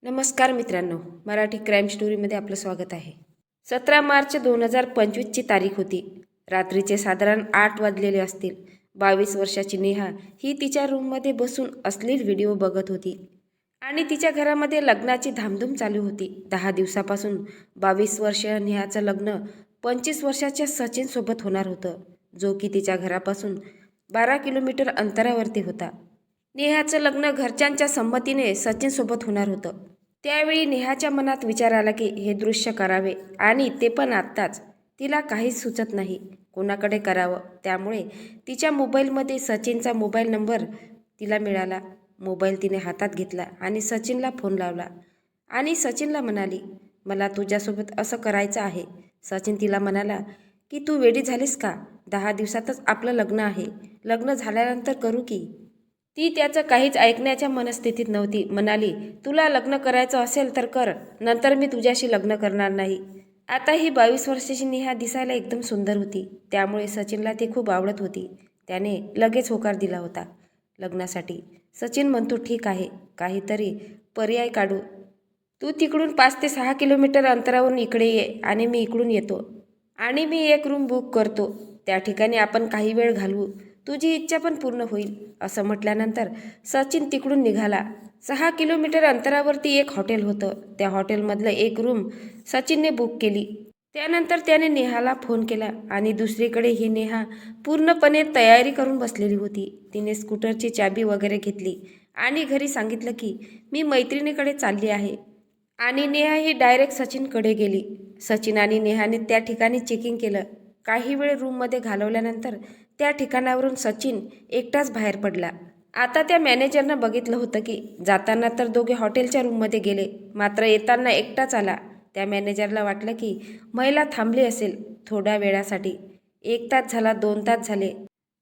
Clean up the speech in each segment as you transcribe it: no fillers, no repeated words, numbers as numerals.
नमस्कार मित्रांनो, मराठी क्राईम स्टोरीमध्ये आपलं स्वागत आहे. 17 मार्च 2025ची तारीख होती. रात्रीचे साधारण 8 वाजलेले असतील. 22 वर्षाची नेहा ही तिच्या रूममध्ये बसून अश्लील व्हिडिओ बघत होती आणि तिच्या घरामध्ये लग्नाची धामधूम चालू होती. 10 दिवसापासून 22 वर्षीय नेहाचं लग्न 25 वर्षाच्या सचिनसोबत होणार होतं, जो की तिच्या घरापासून 12 किलोमीटर अंतरावरती होता. नेहाचं लग्न घरच्यांच्या संमतीने सचिनसोबत होणार होतं. त्यावेळी नेहाच्या मनात विचार आला की हे दृश्य करावे, आणि ते पण आत्ताच. तिला काहीच सुचत नाही कोणाकडे करावं. त्यामुळे तिच्या मोबाईलमध्ये सचिनचा मोबाईल नंबर तिला मिळाला. मोबाईल तिने हातात घेतला आणि सचिनला फोन लावला आणि सचिनला म्हणाली, मला तुझ्यासोबत असं करायचं आहे. सचिन तिला म्हणाला की तू वेडी झालीस का? 10 दिवसातच आपलं लग्न आहे. लग्न झाल्यानंतर करू की. ती त्याचं काहीच ऐकण्याच्या मनस्थितीत नव्हती. म्हणाली, तुला लग्न करायचं असेल तर कर, नंतर मी तुझ्याशी लग्न करणार नाही. आता ही 22 वर्षाची नेहा दिसायला एकदम सुंदर होती, त्यामुळे सचिनला ती खूप आवडत होती. त्याने लगेच होकार दिला होता लग्नासाठी. सचिन म्हणतो, ठीक आहे, काहीतरी पर्याय काढू. तू तिकडून 5 ते 6 किलोमीटर अंतरावरून इकडे ये आणि मी इकडून येतो आणि मी एक रूम बुक करतो. त्या ठिकाणी आपण काही वेळ घालवू. तुझी इच्छा पण पूर्ण होईल. असं म्हटल्यानंतर सचिन तिकडून निघाला. 6 किलोमीटर अंतरावरती एक हॉटेल होतं. त्या हॉटेलमधलं एक रूम सचिनने बुक केली. त्यानंतर त्याने नेहाला फोन केला आणि दुसरीकडे ही नेहा पूर्णपणे तयारी करून बसलेली होती. तिने स्कूटरची चाबी वगैरे घेतली आणि घरी सांगितलं की मी मैत्रिणीकडे चालली आहे. आणि नेहा ही डायरेक्ट सचिनकडे गेली. सचिन आणि नेहाने त्या ठिकाणी चेकिंग केलं. काही वेळ रूममध्ये घालवल्यानंतर त्या ठिकाणावरून सचिन एकटाच बाहेर पडला. आता त्या मॅनेजरनं बघितलं होतं की जाताना तर दोघे हॉटेलच्या रूममध्ये गेले, मात्र येताना एकटाच आला. त्या मॅनेजरला वाटलं की महिला थांबली असेल थोड्या वेळासाठी. 1 तास झाला, 2 तास झाले.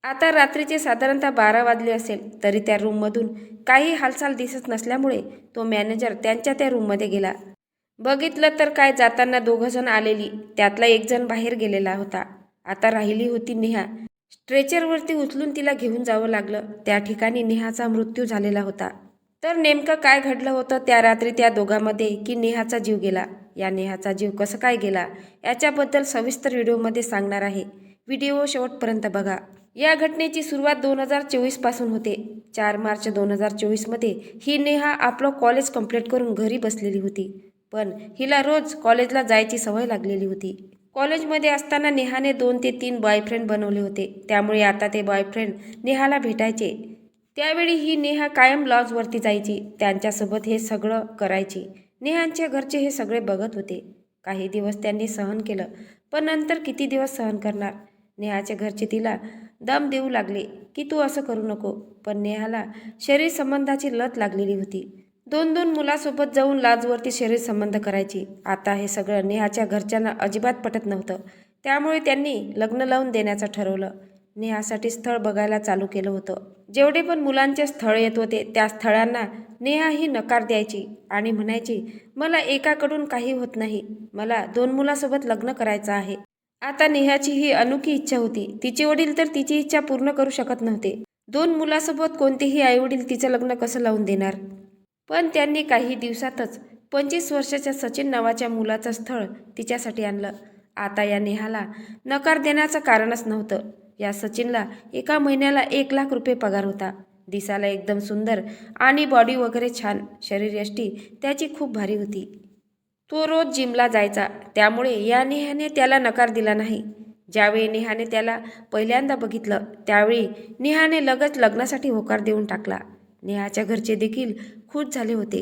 आता रात्रीचे साधारणतः 12 वाजले असेल, तरी त्या रूममधून काही हालचाल दिसत नसल्यामुळे तो मॅनेजर त्यांच्या त्या रूममध्ये गेला. बघितलं तर काय, जाताना 2 जण आलेली, त्यातला 1 जण बाहेर गेलेला होता. आता राहिली होती नेहा. स्ट्रेचरवरती उचलून तिला घेऊन जावं लागलं. त्या ठिकाणी नेहाचा मृत्यू झालेला होता. तर नेमकं काय घडलं होतं त्या रात्री त्या दोघांमध्ये की नेहाचा जीव गेला? या नेहाचा जीव कसं काय गेला याच्याबद्दल सविस्तर व्हिडिओमध्ये सांगणार आहे. व्हिडिओ शेवटपर्यंत बघा. या घटनेची सुरुवात 2024 पासून होते. 4 मार्च 2024मध्ये ही नेहा आपलं कॉलेज कंप्लीट करून घरी बसलेली होती. पण हिला रोज कॉलेजला जायची सवय लागलेली होती. कॉलेजमध्ये असताना नेहाने 2 ते 3 बॉयफ्रेंड बनवले होते. त्यामुळे आता ते बॉयफ्रेंड नेहाला भेटायचे. त्यावेळी ही नेहा कायम लॉजवरती जायची, त्यांच्यासोबत हे सगळं करायची. नेहांच्या घरचे हे सगळे बघत होते. काही दिवस त्यांनी सहन केलं, पण नंतर किती दिवस सहन करणार? नेहाच्या घरचे तिला दम देऊ लागले की तू असं करू नको. पण नेहाला शरीर संबंधाची लत लागलेली होती. 2-2 मुलासोबत जाऊन लॉजवरती शरीर संबंध करायची. आता हे सगळं नेहाच्या घरच्यांना अजिबात पटत नव्हतं. त्यामुळे त्यांनी लग्न लावून देण्याचं ठरवलं. नेहासाठी स्थळ बघायला चालू केलं होतं. जेवढे पण मुलांचे स्थळ येत होते त्या स्थळांना नेहा ही नकार द्यायची आणि म्हणायची, मला एकाकडून काही होत नाही, मला 2 मुलासोबत लग्न करायचं आहे. आता नेहाची ही अनोखी इच्छा होती. तिचे वडील तर तिची इच्छा पूर्ण करू शकत नव्हते. 2 मुलासोबत कोणतेही आईवडील तिचं लग्न कसं लावून देणार? पण त्यांनी काही दिवसातच 25 वर्षाच्या सचिन नावाच्या मुलाचं स्थळ तिच्यासाठी आणलं. आता या नेहाला नकार देण्याचं कारणच नव्हतं. या सचिनला एका महिन्याला 1 लाख रुपये पगार होता. दिसायला एकदम सुंदर आणि बॉडी वगैरे छान. शरीरयष्टी त्याची खूप भारी होती. तो रोज जिमला जायचा, त्यामुळे या नेहाने त्याला नकार दिला नाही. ज्यावेळी नेहाने त्याला पहिल्यांदा बघितलं त्यावेळी नेहाने लगेच लग्नासाठी होकार देऊन टाकला. नेहाच्या घरचे देखील खुश झाले होते.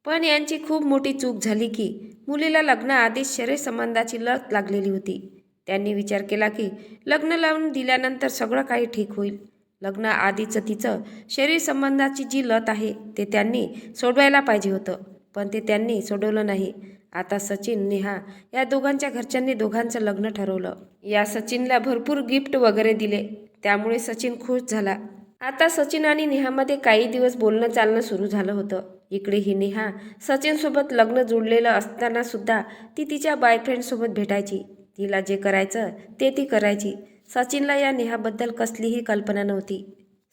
पण यांची खूप मोठी चूक झाली की मुलीला लग्नाआधीच शरीर संबंधाची लत लागलेली होती. त्यांनी विचार केला की लग्न लावून दिल्यानंतर सगळं काही ठीक होईल. लग्नाआधीचं तिचं शरीर संबंधाची जी लत आहे ते त्यांनी सोडवायला पाहिजे होतं, पण ते त्यांनी सोडवलं नाही. आता सचिन, नेहा या दोघांच्या घरच्यांनी दोघांचं लग्न ठरवलं. या सचिनला भरपूर गिफ्ट वगैरे दिले, त्यामुळे सचिन खुश झाला. आता सचिन आणि नेहामध्ये काही दिवस बोलणं चालणं सुरू झालं होतं. इकडे ही नेहा सचिनसोबत लग्न जुळलेलं असताना सुद्धा ती तिच्या बॉयफ्रेंडसोबत भेटायची. तिला जे करायचं ते ती करायची. सचिनला या नेहाबद्दल कसलीही कल्पना नव्हती.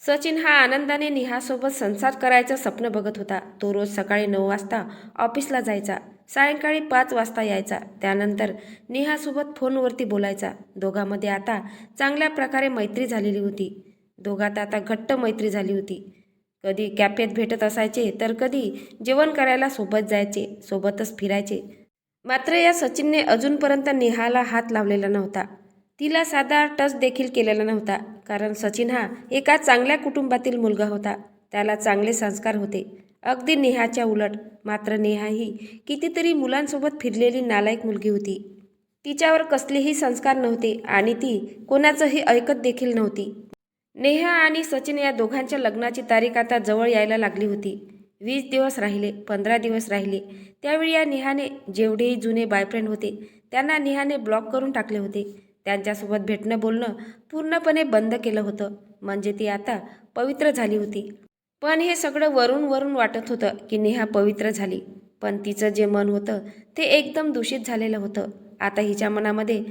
सचिन हा आनंदाने नेहासोबत संसार करायचं स्वप्न बघत होता. तो रोज सकाळी 9 वाजता ऑफिसला जायचा, सायंकाळी 5 वाजता यायचा. त्यानंतर नेहासोबत फोनवरती बोलायचा. दोघांमध्ये आता चांगल्या प्रकारे मैत्री झालेली होती. दोघात आता घट्ट मैत्री झाली होती. कधी कॅफेत भेटत असायचे, तर कधी जेवण करायला सोबत जायचे, सोबतच फिरायचे. मात्र या सचिनने अजूनपर्यंत नेहाला हात लावलेला नव्हता. तिला साधा टच देखील केलेला नव्हता. कारण सचिन हा एका चांगल्या कुटुंबातील मुलगा होता. त्याला चांगले संस्कार होते, अगदी नेहाच्या उलट. मात्र नेहा ही कितीतरी मुलांसोबत फिरलेली नालायक मुलगी होती. तिच्यावर कसलेही संस्कार नव्हते आणि ती कोणाचंही ऐकत देखील नव्हती. नेहा आणि सचिन या दोघांच्या लग्नाची तारीख आता जवळ यायला लागली होती. 20 दिवस राहिले, 15 दिवस राहिले. त्यावेळी या नेहाने जेवढेही जुने बॉयफ्रेंड होते त्यांना नेहाने ब्लॉक करून टाकले होते. त्यांच्यासोबत भेटणं बोलणं पूर्णपणे बंद केलं होतं. म्हणजे ती आता पवित्र झाली होती. पण हे सगळं वरून वरून वाटत होतं की नेहा पवित्र झाली, पण तिचं जे मन होतं ते एकदम दूषित झालेलं होतं. आता हिच्या मनामध्ये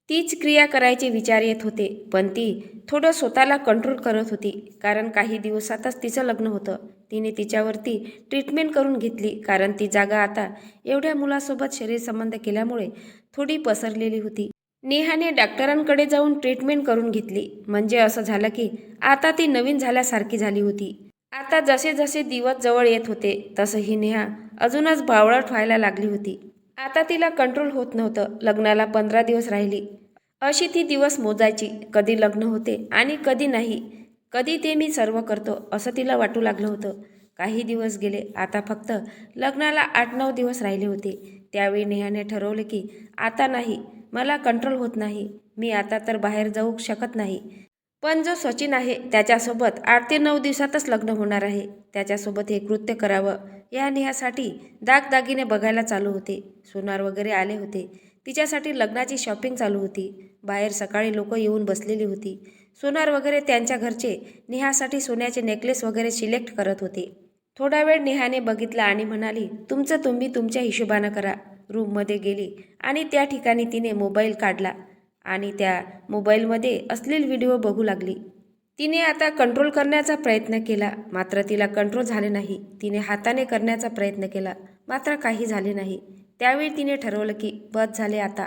तीच क्रिया करायचे विचार येत होते. पण ती थोडं स्वतःला कंट्रोल करत होती. कारण काही दिवसातच तिचं लग्न होतं. तिने तिच्यावरती ट्रीटमेंट करून घेतली. कारण ती जागा आता एवढ्या मुलासोबत शरीरसंबंध केल्यामुळे थोडी पसरलेली होती. नेहाने डॉक्टरांकडे जाऊन ट्रीटमेंट करून घेतली. म्हणजे असं झालं की आता ती नवीन झाल्यासारखी झाली होती. आता जसे जसे दिवस जवळ येत होते तसं ही नेहा अजूनच बावळट व्हायला लागली होती. आता तिला कंट्रोल होत नव्हतं. लग्नाला 15 दिवस राहिली. अशी ती दिवस मोजायची. कधी लग्न होते आणि कधी नाही. कधी ते मी सर्व करतो असं तिला वाटू लागलं होतं. काही दिवस गेले. आता फक्त लग्नाला 8-9 दिवस राहिले होते. त्यावेळी नेहाने ठरवले की आता नाही, मला कंट्रोल होत नाही. मी आता तर बाहेर जाऊ शकत नाही. पण जो सचिन आहे त्याच्यासोबत 8 ते 9 दिवसातच लग्न होणार आहे. त्याच्यासोबत हे कृत्य करावं या नेहासाठी दागदागिने बघायला चालू होते. सोनार वगैरे आले होते. तिच्यासाठी लग्नाची शॉपिंग चालू होती. बाहेर सकाळी लोक येऊन बसलेली होती. सोनार वगैरे त्यांच्या घरचे नेहासाठी सोन्याचे नेकलेस वगैरे सिलेक्ट करत होते. थोडा वेळ नेहाने बघितला आणि म्हणाली, तुमचं तुम्ही तुमच्या हिशोबानं करा. रूममध्ये गेली आणि त्या ठिकाणी तिने मोबाईल काढला आणि त्या मोबाईलमध्ये अश्लील व्हिडिओ बघू लागली. तिने आता कंट्रोल करण्याचा प्रयत्न केला, मात्र तिला कंट्रोल झाले नाही. तिने हाताने करण्याचा प्रयत्न केला, मात्र काही झाले नाही. त्यावेळी तिने ठरवलं की बस झाले आता.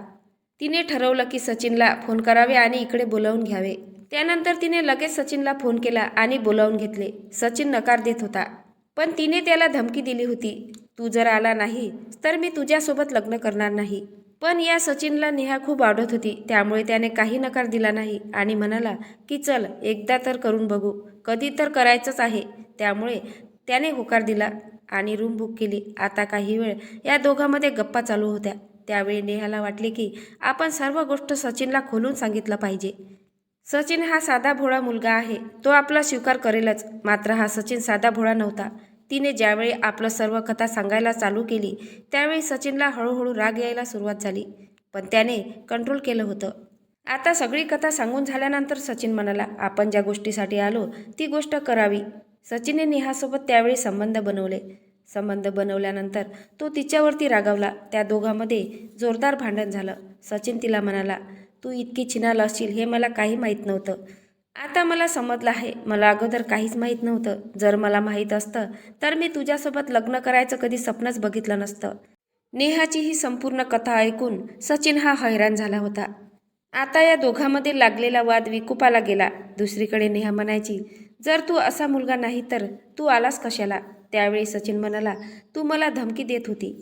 तिने ठरवलं की सचिनला फोन करावे आणि इकडे बोलावून घ्यावे. त्यानंतर तिने लगेच सचिनला फोन केला आणि बोलावून घेतले. सचिन नकार देत होता, पण तिने त्याला धमकी दिली होती, तू जर आला नाही तर मी तुझ्यासोबत लग्न करणार नाही. पण या सचिनला नेहा खूप आवडत होती. त्यामुळे त्याने काही नकार दिला नाही आणि म्हणाला की चल एकदा तर करून बघू, कधी तर करायचंच आहे. त्यामुळे त्याने होकार दिला आणि रूम बुक केली. आता काही वेळ या दोघांमध्ये गप्पा चालू होत्या. त्यावेळी नेहाला वाटले की आपण सर्व गोष्ट सचिनला खोलून सांगितलं पाहिजे. सचिन हा साधा भोळा मुलगा आहे, तो आपला स्वीकार करेलच. मात्र हा सचिन साधा भोळा नव्हता. तिने ज्यावेळी आपलं सर्व कथा सांगायला चालू केली त्यावेळी सचिनला हळूहळू राग यायला सुरुवात झाली, पण त्याने कंट्रोल केलं होतं. आता सगळी कथा सांगून झाल्यानंतर सचिन म्हणाला, आपण ज्या गोष्टीसाठी आलो ती गोष्ट करावी. सचिनने नेहासोबत त्यावेळी संबंध बनवले. संबंध बनवल्यानंतर तो तिच्यावरती रागावला. त्या दोघांमध्ये जोरदार भांडण झालं. सचिन तिला म्हणाला, तू इतकी छिनाल असशील हे मला काही माहीत नव्हतं. आता मला समजलं आहे. मला अगोदर काहीच माहीत नव्हतं. जर मला माहीत असतं तर मी तुझ्यासोबत लग्न करायचं कधी स्वप्नच बघितलं नसतं. नेहाची ही संपूर्ण कथा ऐकून सचिन हा हैराण झाला होता. आता या दोघांमध्ये लागलेला वाद विकोपाला गेला. दुसरीकडे नेहा म्हणायची, जर तू असा मुलगा नाही तर तू आलास कशाला. त्यावेळी सचिन म्हणाला, तू मला धमकी देत होती.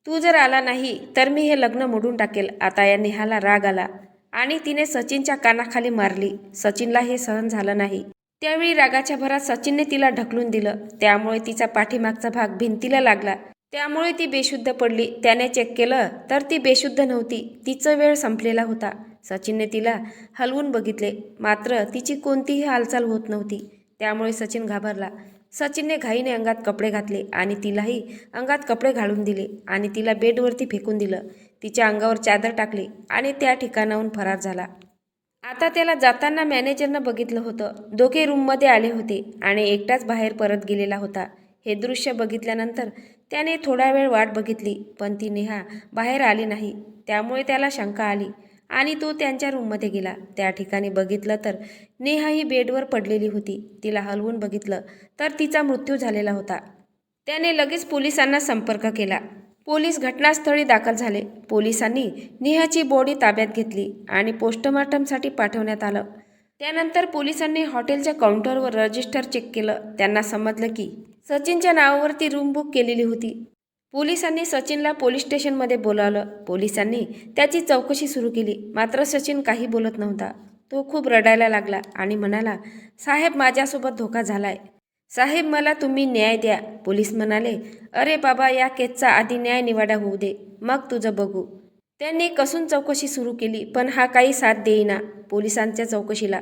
तू जर आला नाही तर मी हे लग्न मोडून टाकेल. आता या नेहाला राग आला आणि तिने सचिनच्या कानाखाली मारली. सचिनला हे सहन झालं नाही. त्यावेळी रागाच्या भरात सचिनने तिला ढकलून दिलं. त्यामुळे तिचा पाठीमागचा भाग भिंतीला लागला. त्यामुळे ती बेशुद्ध पडली. त्याने चेक केलं तर ती बेशुद्ध नव्हती. तिचा वेळ संपलेला होता. सचिनने तिला हलवून बघितले, मात्र तिची कोणतीही हालचाल होत नव्हती. त्यामुळे सचिन घाबरला. सचिनने घाईने अंगात कपडे घातले आणि तिलाही अंगात कपडे घालून दिले आणि तिला बेडवरती फेकून दिलं. तिच्या अंगावर चादर टाकली आणि त्या ठिकाणाहून फरार झाला. आता त्याला जाताना मॅनेजरनं बघितलं होतं. दोघे रूममध्ये आले होते आणि एकटाच बाहेर परत गेलेला होता. हे दृश्य बघितल्यानंतर त्याने थोडा वेळ वाट बघितली, पण ती नेहा बाहेर आली नाही. त्यामुळे त्याला शंका आली आणि तो त्यांच्या रूममध्ये गेला. त्या ठिकाणी बघितलं तर नेहा ही बेडवर पडलेली होती. तिला हलवून बघितलं तर तिचा मृत्यू झालेला होता. त्याने लगेच पोलिसांना संपर्क केला. पोलीस घटनास्थळी दाखल झाले. पोलिसांनी नेहाची बॉडी ताब्यात घेतली आणि पोस्टमॉर्टमसाठी पाठवण्यात आलं. त्यानंतर पोलिसांनी हॉटेलच्या काउंटरवर रजिस्टर चेक केलं. त्यांना समजलं की सचिनच्या नावावरती रूम बुक केलेली होती. पोलिसांनी सचिनला पोलीस स्टेशनमध्ये बोलावलं. पोलिसांनी त्याची चौकशी सुरू केली. मात्र सचिन काही बोलत नव्हता. तो खूप रडायला लागला आणि म्हणाला, साहेब माझ्यासोबत धोका झालाय. साहेब मला तुम्ही न्याय द्या. पोलीस म्हणाले, अरे बाबा या केसचा आधी न्याय निवाडा होऊ दे, मग तुझं बघू. त्यांनी कसून चौकशी सुरू केली पण हा काही साथ देईना पोलिसांच्या चौकशीला.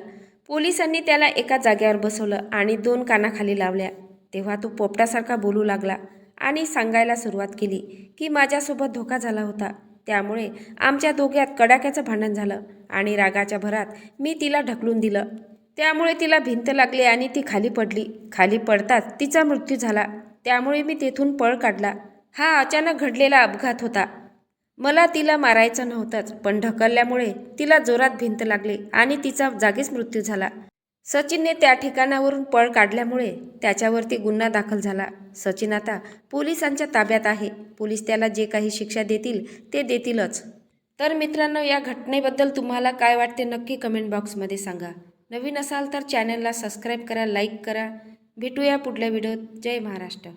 पोलिसांनी त्याला एका जागेवर बसवलं आणि 2 कानाखाली लावल्या. तेव्हा तो पोपटासारखा बोलू लागला आणि सांगायला सुरुवात केली की माझ्यासोबत धोका झाला होता. त्यामुळे आमच्या दोघ्यात कडाक्याचं भांडण झालं आणि रागाच्या भरात मी तिला ढकलून दिलं. त्यामुळे तिला भिंत लागली आणि ती खाली पडली. खाली पडताच तिचा मृत्यू झाला. त्यामुळे मी तेथून पळ काढला. हा अचानक घडलेला अपघात होता. मला तिला मारायचं नव्हतंच, पण ढकलल्यामुळे तिला जोरात भिंत लागली आणि तिचा जागीच मृत्यू झाला. सचिनने त्या ठिकाणावरून पळ काढल्यामुळे त्याच्यावरती गुन्हा दाखल झाला. सचिन आता पोलिसांच्या ताब्यात आहे. पोलीस त्याला जे काही शिक्षा देतील ते देतीलच. तर मित्रांनो, या घटनेबद्दल तुम्हाला काय वाटते नक्की कमेंट बॉक्समध्ये सांगा. नवीन असाल तर चॅनलला सबस्क्राईब करा, लाईक करा. भेटूया पुढल्या व्हिडिओत. जय महाराष्ट्र.